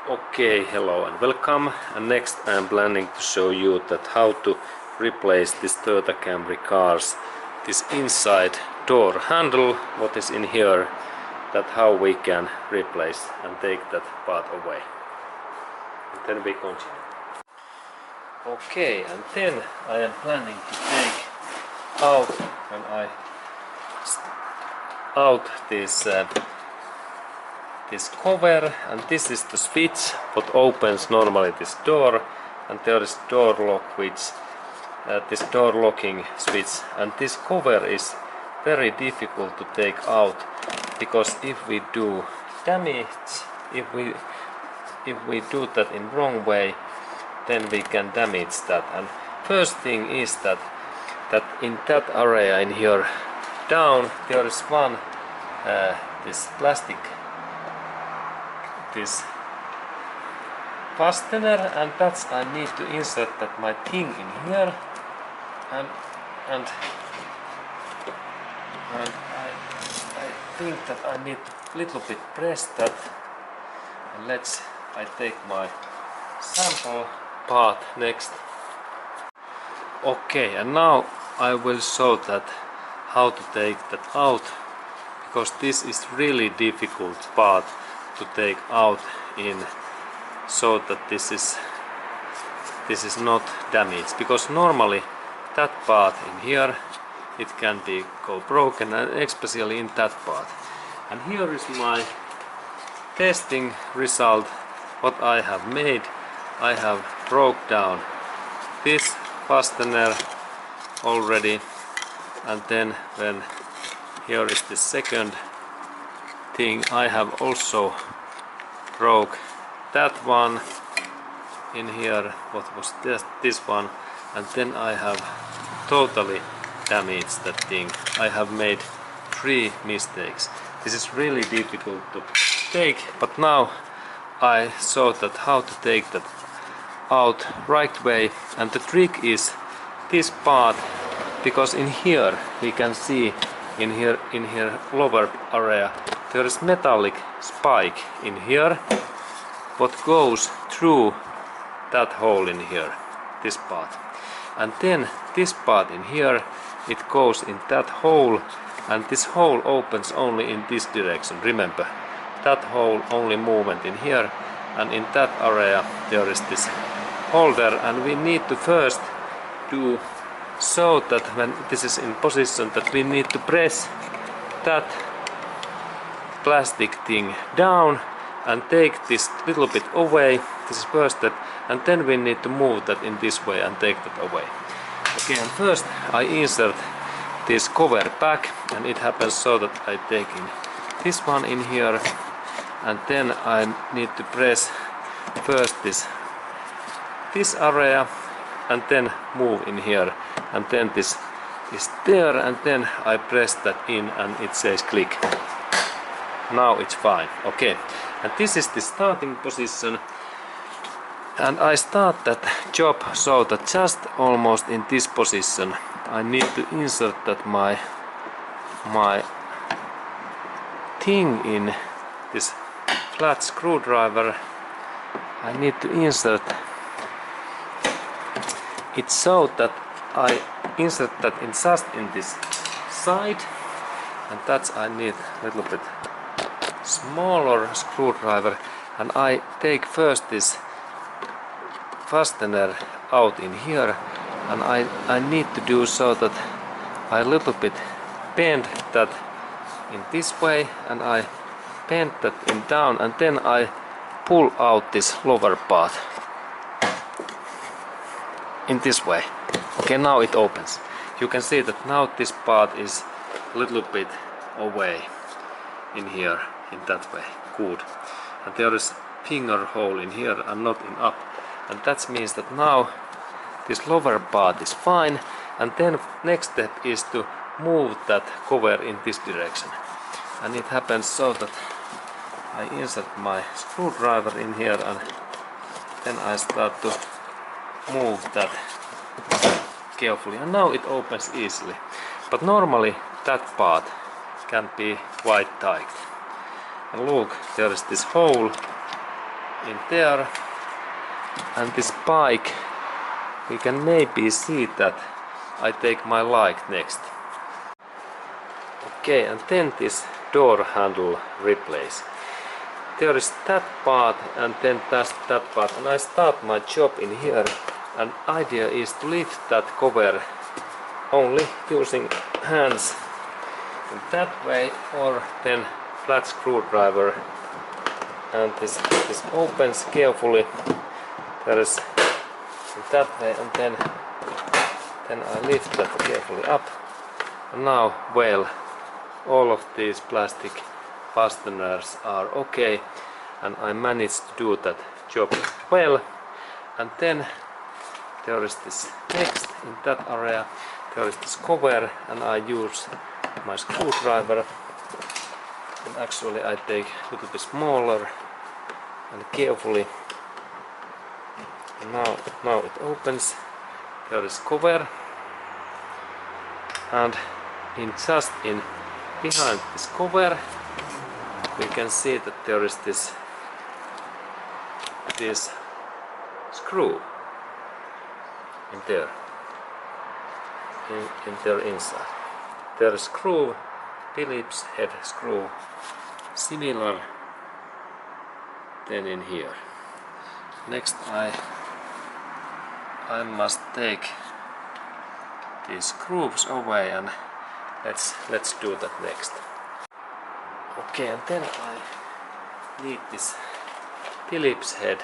Okay, hello and welcome. And next I am planning to show you that how to replace this Toyota Camry cars, this inside door handle, what is in here, that how we can replace and take that part away. And then we continue. Okay, and then I am planning to take out when I out this cover, and this is the switch what opens normally this door, and there is door lock which this door locking switch, and this cover is very difficult to take out because if we do damage, if we do that in wrong way, then we can damage that. And first thing is that in that area in here down there is one this plastic, this fastener, and that's I need to insert that my thing in here, and I think that I need to little bit press that, and I take my sample part next. Okay, and now I will show that how to take that out, because this is really difficult part to take out in, so that this is not damaged, because normally that part in here it can be go broken, and especially in that part. And here is my testing result what I have made. I have broke down this fastener already, and then when here is the second thing, I have also broke that one in here, what was this one, and then I have totally damaged that thing. I have made 3 mistakes. This is really difficult to take, but now I saw that how to take that out right way. And the trick is this part, because in here we can see in here lower area there is metallic spike in here what goes through that hole in here, this part, and then this part in here it goes in that hole, and this hole opens only in this direction. Remember, that hole only movement in here, and in that area there is this holder, and we need to first do so that when this is in position that we need to press that plastic thing down and take this little bit away. This is first step, and then we need to move that in this way and take that away. Okay, and first I insert this cover back, and it happens so that I take in this one in here, and then I need to press first this area and then move in here, and then this is there, and then I press that in and it says click. Now it's fine. Okay, and this is the starting position, and I start that job so that just almost in this position I need to insert that my thing in this flat screwdriver. I need to insert it so that I insert that in just in this side, and that's I need a little bit smaller screwdriver, and I take first this fastener out in here, and I need to do so that I little bit bend that in this way, and I bend that in down, and then I pull out this lower part in this way. Okay, now it opens. You can see that now this part is a little bit away in here, in that way. Good. And there is finger hole in here and not in up, and that means that now this lower part is fine, and then next step is to move that cover in this direction. And it happens so that I insert my screwdriver in here, and then I start to move that carefully, and now it opens easily. But normally that part can be quite tight. And look, there is this hole in there, and this bike, we can maybe see that I take my light next. Okay, and then this door handle replace. There is that part and then that part, and I start my job in here, and idea is to lift that cover only using hands in that way, or then flat screwdriver, and this opens carefully. There is in that way, and then I lift that carefully up, and now, well, all of these plastic fasteners are okay, and I managed to do that job well. And then there is this next, in that area there is this cover, and I use my screwdriver, and actually I take a little bit smaller and carefully, and now it opens. There is cover, and just behind this cover we can see that there is this screw in there, in there inside. There is screw, Phillips head screw, similar than in here. Next I must take these screws away, and let's do that next. Okay, and then I need this Phillips head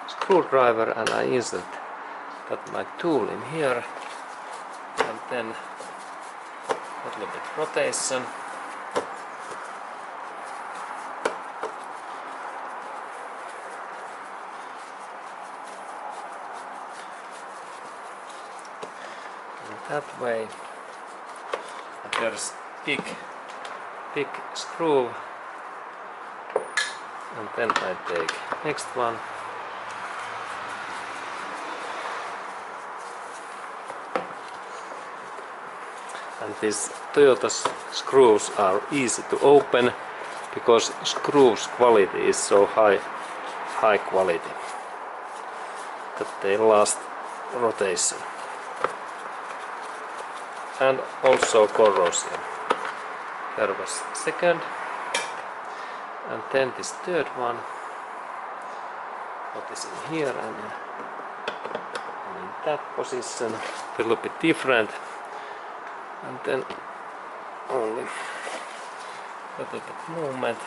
screwdriver, and I insert that my tool in here, and then a little bit rotation. And that way, and there's big screw, and then I take next one, and these Toyota screws are easy to open because screws quality is so high quality that they last rotation and also corrosion. There was second, and then this third one, what is in here, and in that position, a little bit different, and then only a little bit movement.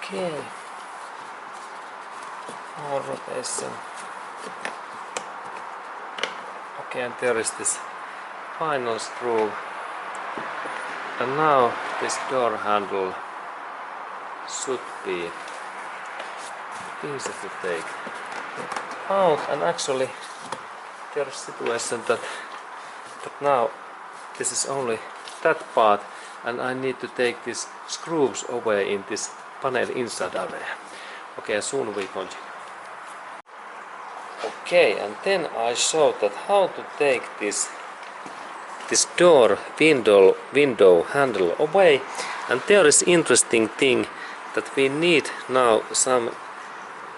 Okay, more rotation. Okay, and there is this final screw, and now this door handle should be easy to take out. And actually there is a situation that now this is only that part, and I need to take these screws away in this panel inside area. Okay, soon we continue. Okay, and then I showed that how to take this door window handle away, and there is interesting thing that we need now some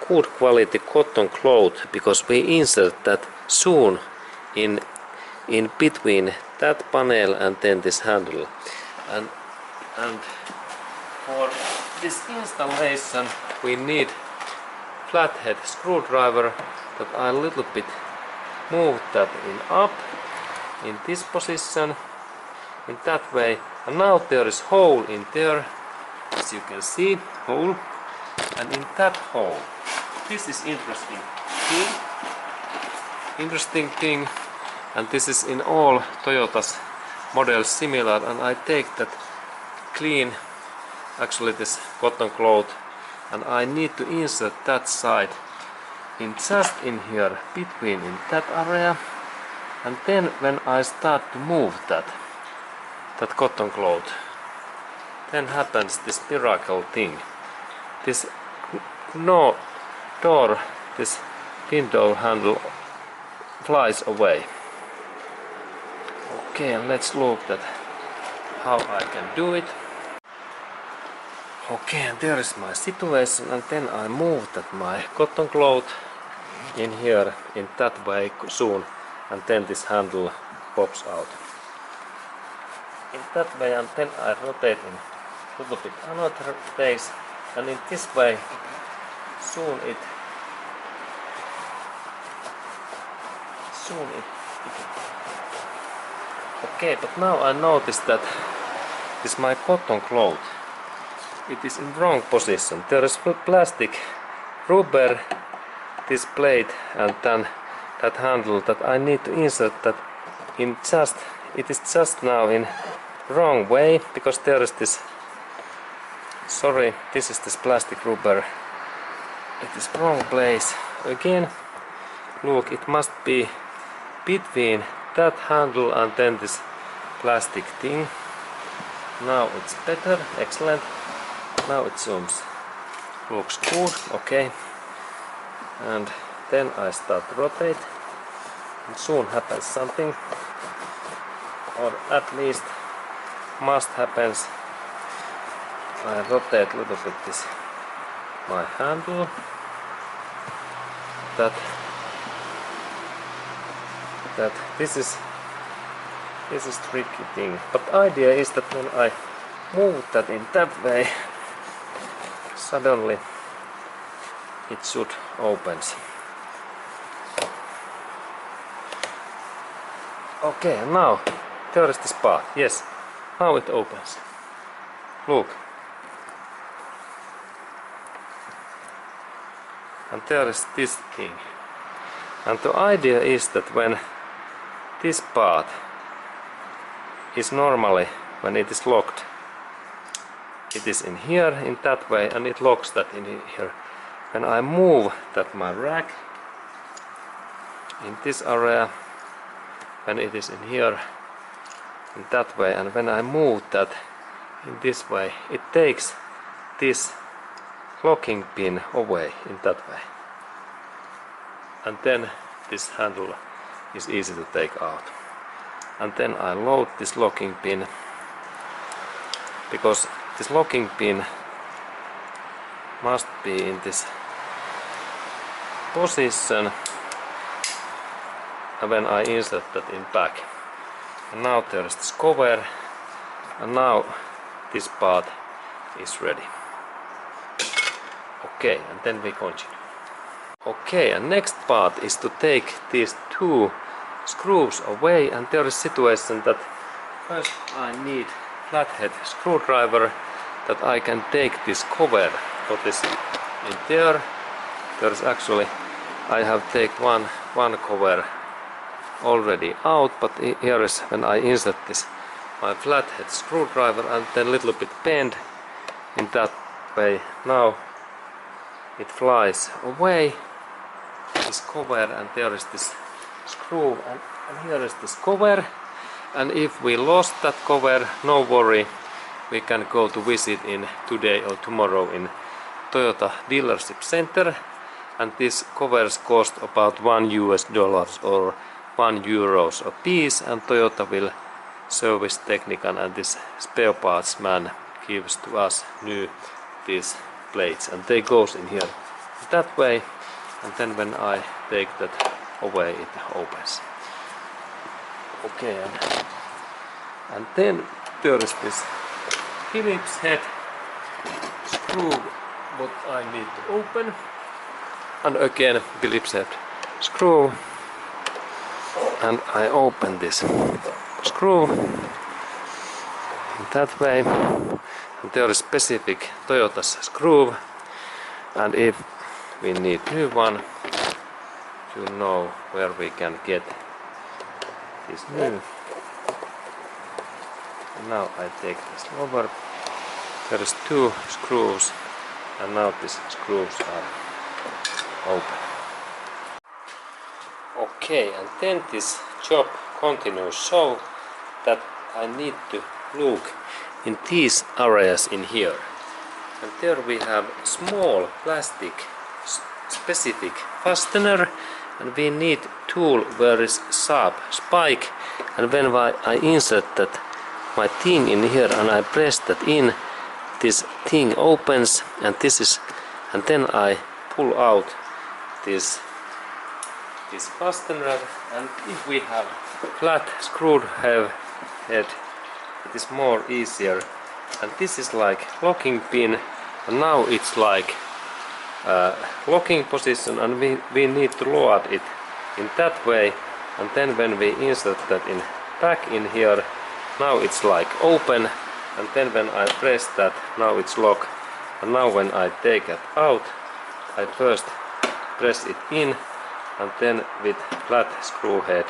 good quality cotton cloth, because we insert that soon in between that panel and then this handle, and for this installation we need flathead screwdriver that I a little bit move that up in this position in that way, and now there is hole in there, as you can see, hole, and in that hole, this is interesting thing, and this is in all Toyota's models similar, and I take that clean, actually this cotton cloth, and I need to insert that side in just in here between in that area, and then when I start to move that cotton cloth then happens this miracle thing. This no door, this window handle flies away. Okay, and let's look at how I can do it. Okay, and there is my situation, and then I move that my cotton cloth in here in that way soon, and then this handle pops out. In that way, and then I rotate in a little bit another place, and in this way soon it okay, but now I notice that this my cotton cloth, it is in wrong position. There is plastic, rubber, this plate, and then that handle that I need to insert that in just, it is just now in wrong way, because there is this, sorry, this is this plastic rubber, it is wrong place. Again, look, it must be between that handle and then this plastic thing. Now it's better, excellent. Now it zooms, looks good, okay. And then I start to rotate, and soon happens something, or at least must happens. I rotate a little bit this my handle, that this is tricky thing, but idea is that when I move that in that way, suddenly it should opens. Okay, now there is this part. Yes, now it opens. Look. And there is this thing. And the idea is that when this part is normally, when it is locked, it is in here in that way, and it locks that in here. When I move that my rack in this area, when it is in here in that way, and when I move that in this way, it takes this locking pin away in that way, and then this handle is easy to take out. And then I load this locking pin, because this locking pin must be in this position, and when I insert that in back. And now there is this cover, and now this part is ready. Okay, and then we continue. Okay, and next part is to take these two screws away, and there is situation that first I need flathead screwdriver that I can take this cover for this in there. There is actually, I have taken one cover already out, but here is when I insert this my flathead screwdriver and then a little bit bend in that way. Now it flies away, this cover, and there is this screw, and here is this cover. And if we lost that cover, no worry, we can go to visit in today or tomorrow in Toyota dealership center, and these covers cost about $1 or €1 a piece, and Toyota will service technician and this spare parts man gives to us new these plates, and they goes in here that way, and then when I take that away it opens. Okay, and then there is this Phillips head screw what I need to open, and again Phillips head screw, and I open this screw in that way, and there is specific Toyota's screw, and if we need new one, to know where we can get this new. And now I take this over. There is two screws, and now these screws are open. Okay, and then this job continues so that I need to look in these areas in here. And there we have small plastic specific fastener, and we need tool where is sharp spike, and when I insert that my thing in here and I press that in, this thing opens, and this is, and then I pull out this fastener. And if we have flat screwed head, it is more easier. And this is like locking pin, and now it's like locking position, and we need to lower it in that way. And then when we insert that in back in here, now it's like open, and then when I press that, now it's locked. And now when I take it out, I first press it in, and then with flat screw head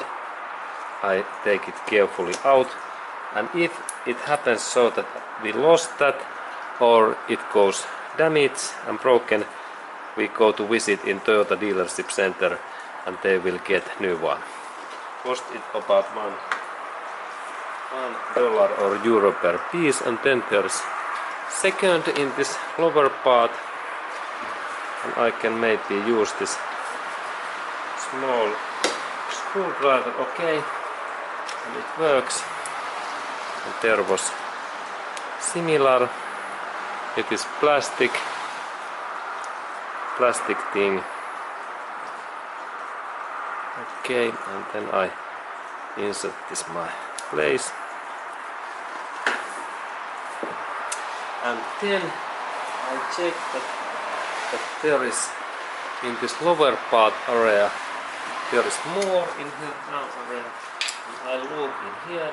I take it carefully out. And if it happens so that we lost that, or it goes damaged and broken, we go to visit in Toyota dealership center and they will get new one. Cost it about $1 or euro per piece. And then there's second in this lower part, and I can maybe use this small screwdriver. Okay, and it works. And there was similar, it is plastic thing. Okay, and then I insert this my place, and then I check that there is in this lower part area, there is more in here now area, and I look in here,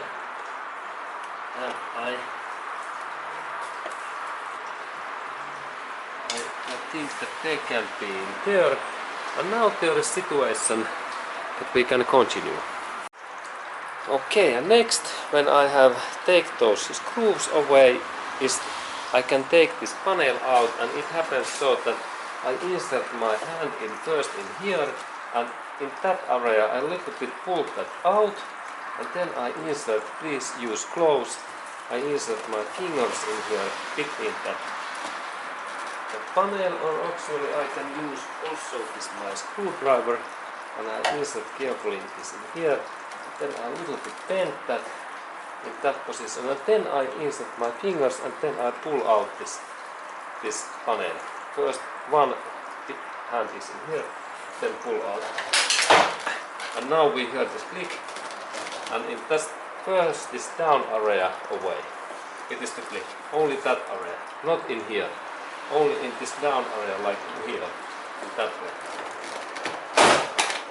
and I think that they can be in there. And now there is situation that we can continue. Okay, and next, when I have take those screws away, is I can take this panel out, and it happens so that I insert my hand in first in here, and in that area I little bit pull that out, and then I insert, please use gloves, I insert my fingers in here between that panel, or actually I can use also this my screwdriver, and I insert carefully this in here, then I little bit bend that in that position, and then I insert my fingers, and then I pull out this panel. First one hand is in here, then pull out, and now we hear this click, and in that first this down area away, it is the click, only that area, not in here, only in this down area, like here, in that way.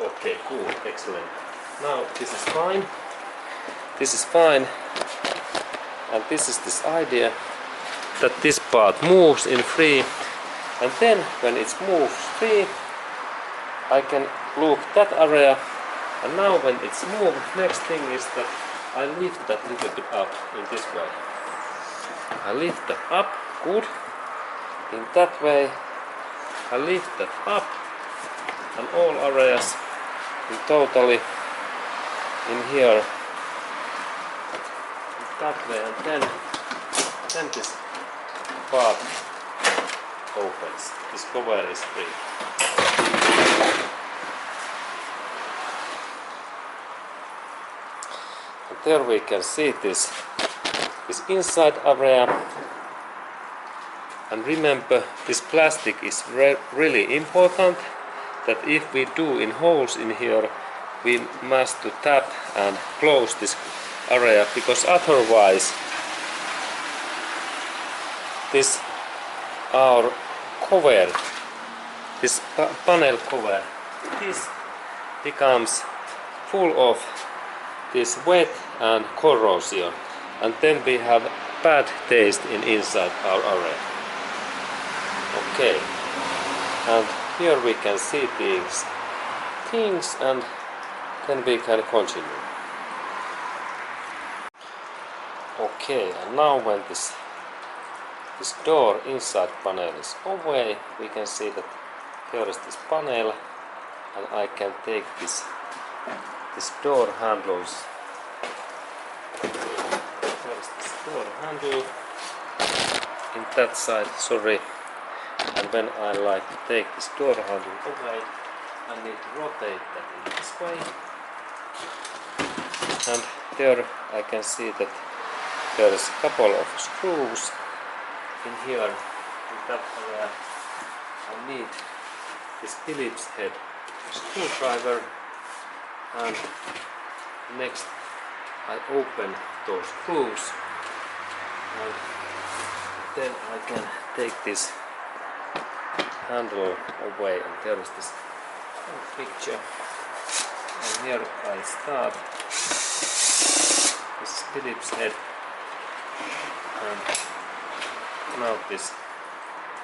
Okay, cool, excellent. Now this is fine, and this is this idea that this part moves in free, and then when it moves free, I can look that area, and now when it's moved, next thing is that I lift that little bit up in this way. I lift that up, good. In that way, I lift that up, and all areas in totally in here, in that way, and then this part opens. This cover is free. And there we can see this inside area. And remember, this plastic is really important, that if we do in holes in here, we must to tap and close this area, because otherwise this our cover, this panel cover, this becomes full of this wet and corrosion, and then we have bad taste inside our area. Okay, and here we can see these things, and then we can continue. Okay, and now when this door inside panel is away, we can see that here is this panel, and I can take this door handles. Here is this door handle in that side, sorry. And when I like to take this door handle away, I need to rotate that in this way. And there I can see that there is a couple of screws in here. In that area I need this Phillips head screwdriver, and next I open those screws, and then I can take this handle away, and there is this picture, and here I start this Phillips head, and now this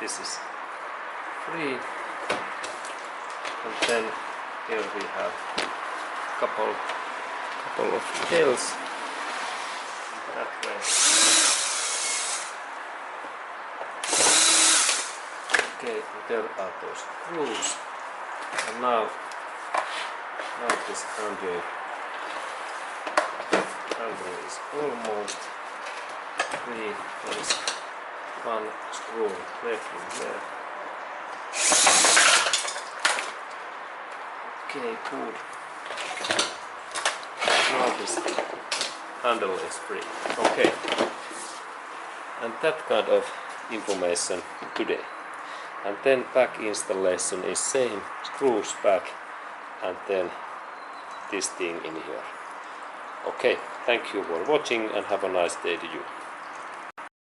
is free, and then here we have a couple of tails that way. Okay, there are those screws, and now this handle is almost free. There is one screw left in there. Okay, good. Now this handle is free. Okay, and that kind of information today. And then back installation is same, screws back, and then this thing in here. Okay, thank you for watching and have a nice day to you.